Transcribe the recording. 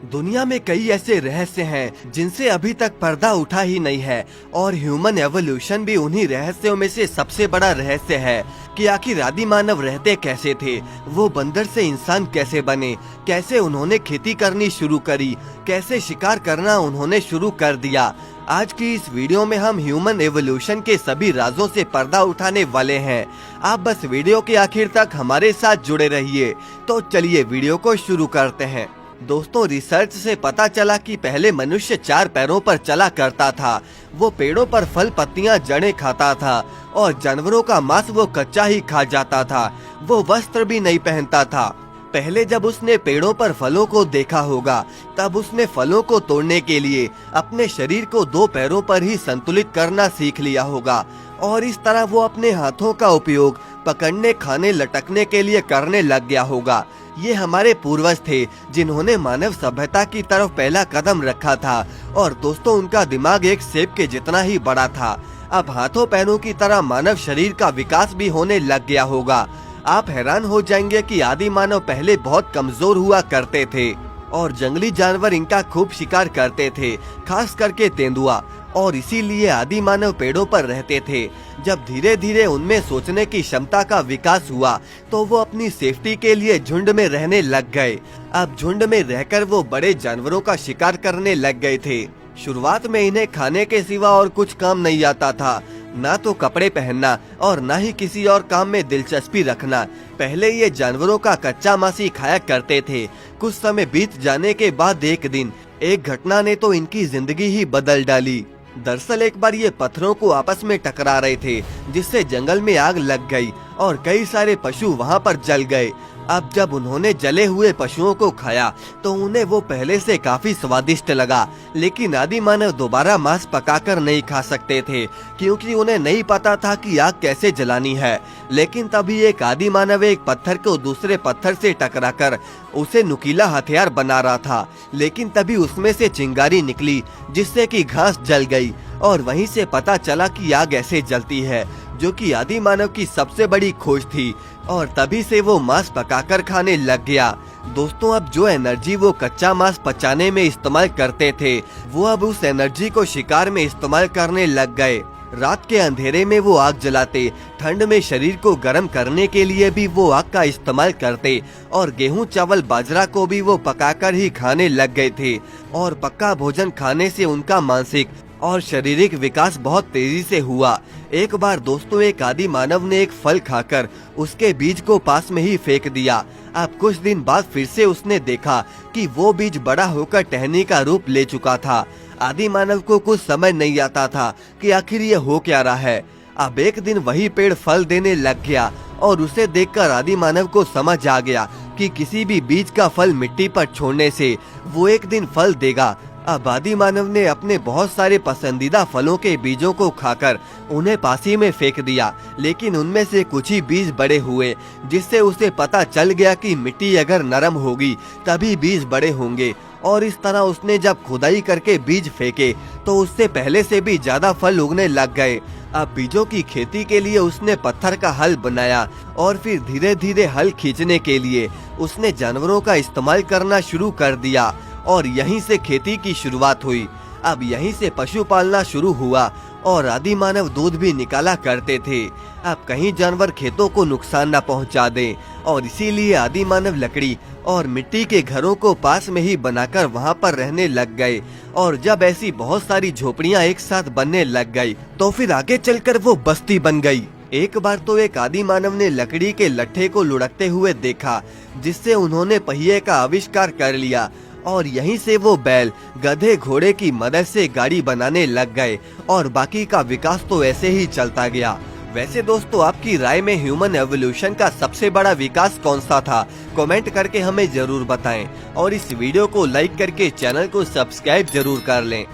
दुनिया में कई ऐसे रहस्य हैं जिनसे अभी तक पर्दा उठा ही नहीं है और ह्यूमन एवोल्यूशन भी उन्हीं रहस्यों में से सबसे बड़ा रहस्य है कि आखिर आदि मानव रहते कैसे थे, वो बंदर से इंसान कैसे बने, कैसे उन्होंने खेती करनी शुरू करी, कैसे शिकार करना उन्होंने शुरू कर दिया। आज की इस वीडियो में हम ह्यूमन एवोल्यूशन के सभी राजों से पर्दा उठाने वाले हैं। आप बस वीडियो के आखिर तक हमारे साथ जुड़े रहिए। तो चलिए वीडियो को शुरू करते हैं। दोस्तों, रिसर्च से पता चला कि पहले मनुष्य 4 पैरों पर चला करता था। वो पेड़ों पर फल पत्तियां जड़ें खाता था और जानवरों का मांस वो कच्चा ही खा जाता था। वो वस्त्र भी नहीं पहनता था। पहले जब उसने पेड़ों पर फलों को देखा होगा तब उसने फलों को तोड़ने के लिए अपने शरीर को 2 पैरों पर ही संतुलित करना सीख लिया होगा और इस तरह वो अपने हाथों का उपयोग पकड़ने, खाने, लटकने के लिए करने लग गया होगा। ये हमारे पूर्वज थे जिन्होंने मानव सभ्यता की तरफ पहला कदम रखा था और दोस्तों, उनका दिमाग एक सेब के जितना ही बड़ा था। अब हाथों पैरों की तरह मानव शरीर का विकास भी होने लग गया होगा। आप हैरान हो जाएंगे कि आदि मानव पहले बहुत कमजोर हुआ करते थे और जंगली जानवर इनका खूब शिकार करते थे, खास करके तेंदुआ, और इसीलिए आदि मानव पेड़ों पर रहते थे। जब धीरे धीरे उनमें सोचने की क्षमता का विकास हुआ तो वो अपनी सेफ्टी के लिए झुंड में रहने लग गए। अब झुंड में रहकर वो बड़े जानवरों का शिकार करने लग गए थे। शुरुआत में इन्हें खाने के सिवा और कुछ काम नहीं आता था, ना तो कपड़े पहनना और ना ही किसी और काम में दिलचस्पी रखना। पहले ये जानवरों का कच्चा मांस ही खाया करते थे। कुछ समय बीत जाने के बाद एक दिन एक घटना ने तो इनकी जिंदगी ही बदल डाली। दरअसल एक बार ये पत्थरों को आपस में टकरा रहे थे, जिससे जंगल में आग लग गई और कई सारे पशु वहाँ पर जल गए। अब जब उन्होंने जले हुए पशुओं को खाया तो उन्हें वो पहले से काफी स्वादिष्ट लगा, लेकिन आदि मानव दोबारा मांस पकाकर नहीं खा सकते थे क्योंकि उन्हें नहीं पता था कि आग कैसे जलानी है। लेकिन तभी एक आदि मानव एक पत्थर को दूसरे पत्थर से टकराकर उसे नुकीला हथियार बना रहा था, लेकिन तभी उसमें से चिंगारी निकली जिससे कि घास जल गई और वहीं से पता चला कि आग ऐसे जलती है, जो कि आदि मानव की सबसे बड़ी खोज थी। और तभी से वो मांस पकाकर खाने लग गया। दोस्तों, अब जो एनर्जी वो कच्चा मांस पचाने में इस्तेमाल करते थे, वो अब उस एनर्जी को शिकार में इस्तेमाल करने लग गए। रात के अंधेरे में वो आग जलाते, ठंड में शरीर को गर्म करने के लिए भी वो आग का इस्तेमाल करते और गेहूं, चावल, बाजरा को भी वो पकाकर ही खाने लग गए थे। और पक्का भोजन खाने से उनका मानसिक और शारीरिक विकास बहुत तेजी से हुआ। एक बार दोस्तों, एक आदि मानव ने एक फल खाकर उसके बीज को पास में ही फेंक दिया। अब कुछ दिन बाद फिर से उसने देखा कि वो बीज बड़ा होकर टहनी का रूप ले चुका था। आदि मानव को कुछ समझ नहीं आता था कि आखिर ये हो क्या रहा है। अब एक दिन वही पेड़ फल देने लग गया और उसे देखकर आदि मानव को समझ आ गया कि किसी भी बीज का फल मिट्टी पर छोड़ने से वो एक दिन फल देगा। अब आदि मानव ने अपने बहुत सारे पसंदीदा फलों के बीजों को खाकर उन्हें पासी में फेंक दिया, लेकिन उनमें से कुछ ही बीज बड़े हुए, जिससे उसे पता चल गया कि मिट्टी अगर नरम होगी तभी बीज बड़े होंगे। और इस तरह उसने जब खुदाई करके बीज फेंके तो उससे पहले से भी ज्यादा फल उगने लग गए। अब बीजों की खेती के लिए उसने पत्थर का हल बनाया और फिर धीरे धीरे हल खींचने के लिए उसने जानवरों का इस्तेमाल करना शुरू कर दिया और यहीं से खेती की शुरुआत हुई। अब यहीं से पशु पालना शुरू हुआ और आदि मानव दूध भी निकाला करते थे। अब कहीं जानवर खेतों को नुकसान न पहुंचा दें और इसीलिए आदि मानव लकड़ी और मिट्टी के घरों को पास में ही बनाकर वहां पर रहने लग गए। और जब ऐसी बहुत सारी झोपड़ियां एक साथ बनने लग गई तो फिर आगे चलकर वो बस्ती बन गई। एक बार तो एक आदि मानव ने लकड़ी के लट्ठे को लुढ़कते हुए देखा, जिससे उन्होंने पहिए का आविष्कार कर लिया और यहीं से वो बैल, गधे, घोड़े की मदद से गाड़ी बनाने लग गए और बाकी का विकास तो ऐसे ही चलता गया। वैसे दोस्तों, आपकी राय में ह्यूमन एवोल्यूशन का सबसे बड़ा विकास कौन सा था? कमेंट करके हमें जरूर बताएं और इस वीडियो को लाइक करके चैनल को सब्सक्राइब जरूर कर लें।